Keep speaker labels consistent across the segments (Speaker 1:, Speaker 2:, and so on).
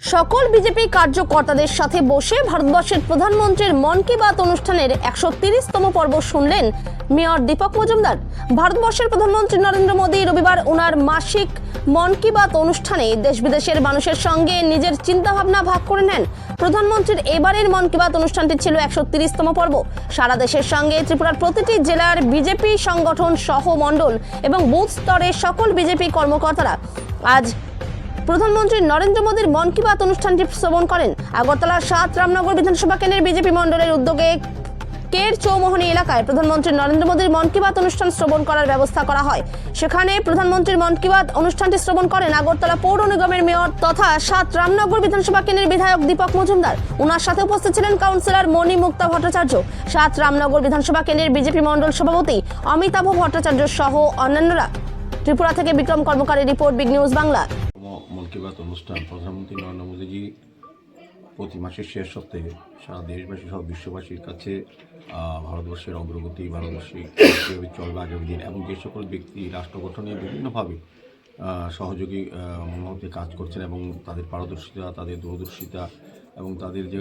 Speaker 1: সকল বিজেপি কার্যকর্তাদের সাথে বসে ভারতবর্ষের প্রধানমন্ত্রীর মন কি বাত অনুষ্ঠানের 130তম পর্ব শুনলেন মেয়র দীপক মজুমদার। ভারতবর্ষের প্রধানমন্ত্রী নরেন্দ্র মোদী রবিবার ওনার মাসিক মন কি বাত অনুষ্ঠানে দেশ বিদেশের মানুষের সঙ্গে নিজের চিন্তাভাবনা ভাগ করে নেন। প্রধানমন্ত্রীর এবারের মন কি বাত অনুষ্ঠানটি ছিল 130তম পর্ব। সারা দেশের সঙ্গে ত্রিপুরার প্রতিটি জেলার বিজেপি সংগঠন সহ মণ্ডল এবং বুথ স্তরের সকল বিজেপি কর্মকর্তারা আজ প্রধানমন্ত্রী নরেন্দ্র মোদীর মন কি বাত অনুষ্ঠানটি শ্রবণ করেন। আগরতলার 7 রামনগর বিধানসভা কেন্দ্রের বিজেপি মণ্ডলের উদ্যোগে কের চৌমোহনী এলাকায় প্রধানমন্ত্রী নরেন্দ্র মোদীর মন কি বাত অনুষ্ঠান শ্রবণ করার ব্যবস্থা করা হয়। সেখানে প্রধানমন্ত্রীর মন কি বাত অনুষ্ঠানটি শ্রবণ করেন আগরতলা পৌর নিগমের মেয়র তথা 7 রামনগর বিধানসভা কেন্দ্রের বিধায়ক দীপক মজুমদার। ওনার সাথে উপস্থিত ছিলেন কাউন্সিলর মণি মুক্তা ভট্টাচার্য, 7 রামনগর বিধানসভা কেন্দ্রের বিজেপি মণ্ডল সভাপতি অমিতাভ ভট্টাচার্য সহ অন্যান্যরা। ত্রিপুরা থেকে বিক্রম কর্মকারের report, big news Bangla.
Speaker 2: Mann Ki Baat অনুষ্ঠান প্রধানমন্ত্রী নরেন্দ্র মোদীজি প্রতি মাসের শেষ সপ্তাহে সারা দেশবাসী সহ বিশ্ববাসীর কাছে ভারতবর্ষের অগ্রগতি, ভারতবর্ষে কীভাবে চলবে আগামী দিন এবং যে সকল ব্যক্তি রাষ্ট্র গঠনে বিভিন্নভাবে সহযোগী মনোভাবে কাজ করছেন এবং তাদের পারদর্শিতা, তাদের দূরদর্শিতা এবং তাদের যে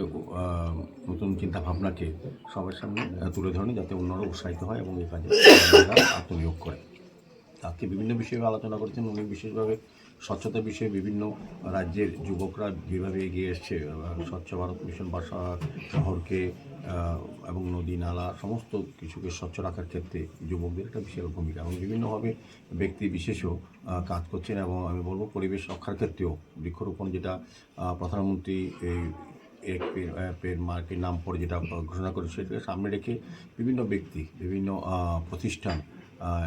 Speaker 2: নতুন চিন্তা ভাবনাকে সবার সামনে তুলে ধরেন, যাতে অন্যরা উৎসাহিত হয় এবং এই কাজে আত্মনিয়োগ করে। আজকে বিভিন্ন বিষয়ে আলোচনা করছেন উনি, বিশেষভাবে স্বচ্ছতা বিষয়ে বিভিন্ন রাজ্যের যুবকরা যেভাবে এগিয়ে এসছে, স্বচ্ছ ভারত মিশন বা শহরকে এবং নদী নালা সমস্ত কিছুকে স্বচ্ছ রাখার ক্ষেত্রে যুবকদের একটা বিশেষ ভূমিকা এবং বিভিন্নভাবে ব্যক্তি বিশেষও কাজ করছেন। এবং আমি বলবো পরিবেশ রক্ষার ক্ষেত্রেও বৃক্ষরোপণ, যেটা প্রধানমন্ত্রী এই পের মার্কের নাম পরে যেটা ঘোষণা করেছে, সেটাকে সামনে রেখে বিভিন্ন ব্যক্তি, বিভিন্ন প্রতিষ্ঠান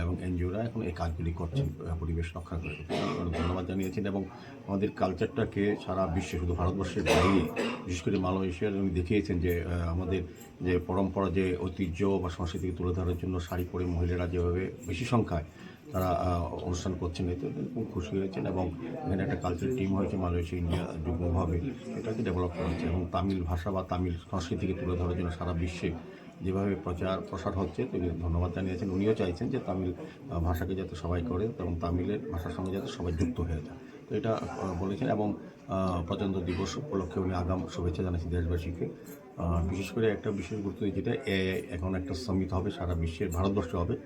Speaker 2: এবং এনজিওরা এখন এই কাজগুলি করছেন পরিবেশ রক্ষা করে। ধন্যবাদ জানিয়েছেন এবং আমাদের কালচারটাকে সারা বিশ্বে, শুধু ভারতবর্ষের বাইরে, বিশেষ করে মালয়েশিয়ার উনি দেখিয়েছেন যে আমাদের যে পরম্পরা, যে ঐতিহ্য বা সংস্কৃতিকে তুলে ধরার জন্য শাড়ি পরে মহিলারা যেভাবে বেশি সংখ্যায় তারা অনুষ্ঠান করছেন, এতে খুব খুশি হয়েছেন। এবং এখানে একটা কালচারাল টিম হয়েছে মালয়েশিয়া ইন্ডিয়া যুগ্মভাবে, এটাকে ডেভেলপ করা হচ্ছে এবং তামিল ভাষা বা তামিল সংস্কৃতিকে তুলে ধরার জন্য সারা বিশ্বে যেভাবে প্রসার হচ্ছে, তিনি ধন্যবাদ জানিয়েছেন। উনিও চাইছেন যে তামিল ভাষাকে যাতে সবাই করে এবং তামিলের ভাষার সঙ্গে যাতে সবাই যুক্ত হয়ে যায়, তো এটা বলেছেন। এবং প্রজাতন্ত্র দিবস উপলক্ষে উনি আগাম শুভেচ্ছা জানিয়েছেন দেশবাসীকে। বিশেষ করে একটা বিশেষ গুরুত্ব, যেটা এখন একটা সামিট হবে সারা বিশ্বের, ভারতবর্ষে হবে।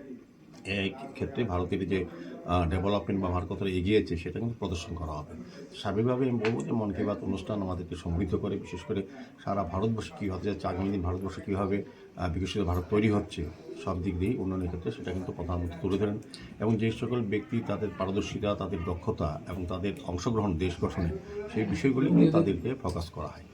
Speaker 2: এই ক্ষেত্রে ভারতের যে ডেভেলপমেন্ট বা ভারত কতটা এগিয়েছে সেটা কিন্তু প্রদর্শন করা হবে। স্বাভাবিকভাবে আমি বলবো যে মন কি বাত অনুষ্ঠান আমাদেরকে সমৃদ্ধ করে, বিশেষ করে সারা ভারতবর্ষে কী হতে যাচ্ছে, আগামী দিন ভারতবর্ষে কীভাবে বিকশিত ভারত তৈরি হচ্ছে সব দিক দিয়েই উন্নয়নের ক্ষেত্রে, সেটা কিন্তু প্রধানমন্ত্রী তুলে ধরেন। এবং যে সকল ব্যক্তি তাদের পারদর্শিতা, তাদের দক্ষতা এবং তাদের অংশগ্রহণ দেশ গঠনে, সেই বিষয়গুলি তাদেরকে ফোকাস করা হয়।